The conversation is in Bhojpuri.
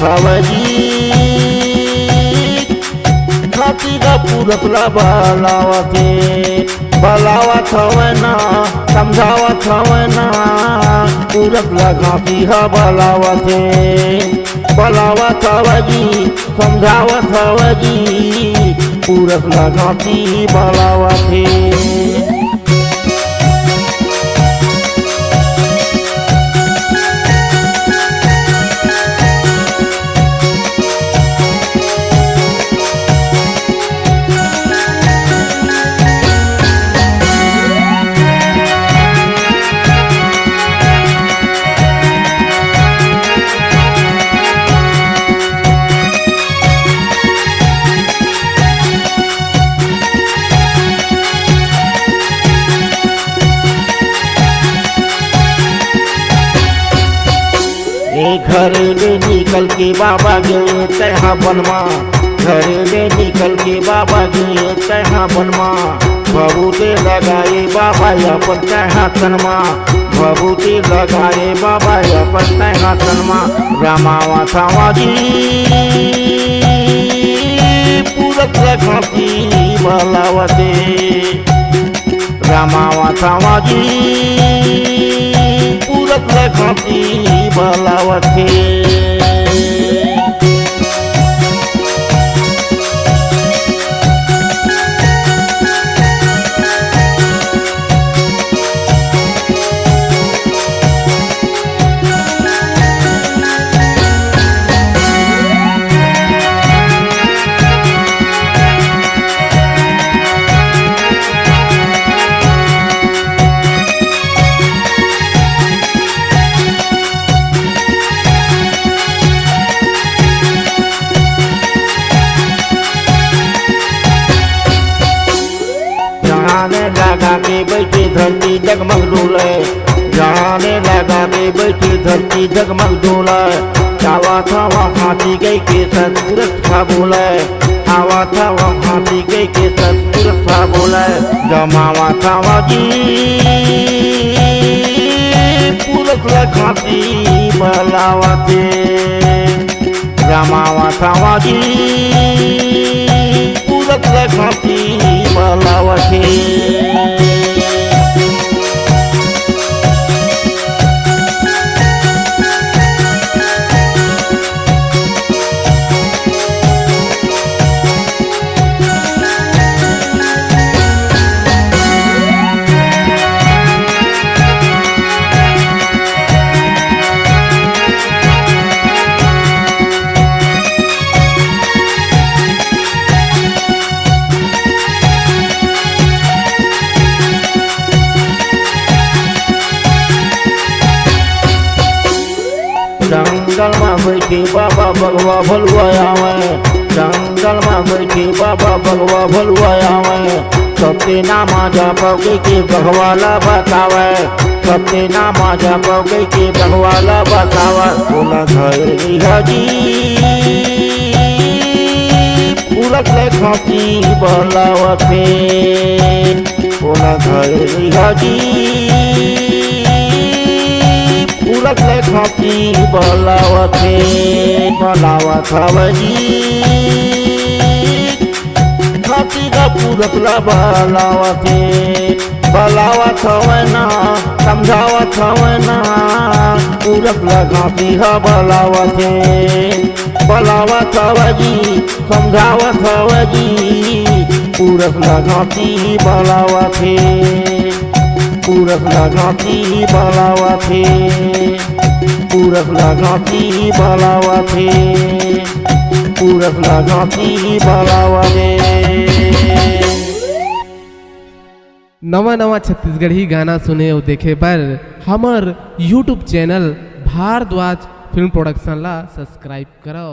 थवजी खाती का पूरक ला बलावत हवना समझावत हवना पूरक ला घाटी हा बलावत हवजी समझावत हवजी पूरक ला घाटी बलावत घर ले निकल के बाबा गए तहाँ बनमा घर ले निकल के बाबा गए तहाँ बनमा भभूति लगाए बाबा अपन तहाँ तनमा भभूति लगाए बाबा अपन तहाँ तनमा रामावा थावाजी पूरक घाटी बलावते रामावा थावाजी पूरक घाटी बलावते लगा के बैठे धरती जगमग डोले जाने लगा के बैठे धरती जगमग डोले चावा था वहाँ हाथी गई के सतपुरख था बोले आवा था वहाँ हाथी गई के सतपुरख था बोले जमावा था वाजी पुरख घाटी बलावते रमावा था वाजी पुरख घाटी बलावते जंगल में बैठे बाबा भगवा भलुआ आवे जंगल में बैठे बाबा भगवा भलुआ आवे सबके नामा जापे के भगवाला बतावे सबके नामा जापे के भगवाला बतावे बोला घर हाजी पूरक घाटी बलावते बोला घर हाजी पूरक घाटी बलावते बलावत हवजी घाटी का पूरक बलावते बलावत हवना समझावत हवना पूरक घाटी हा बलावते बलावत हवजी समझावत हवजी पूरक घाटी बलावते पूरक घाटी बलावते पूरक घाटी बलावते पूरक घाटी बलावते। नवा नवा छत्तीसगढ़ी गाना सुने और देखे पर हमार YouTube channel Bharadwaj film production ला सब्सक्राइब करो।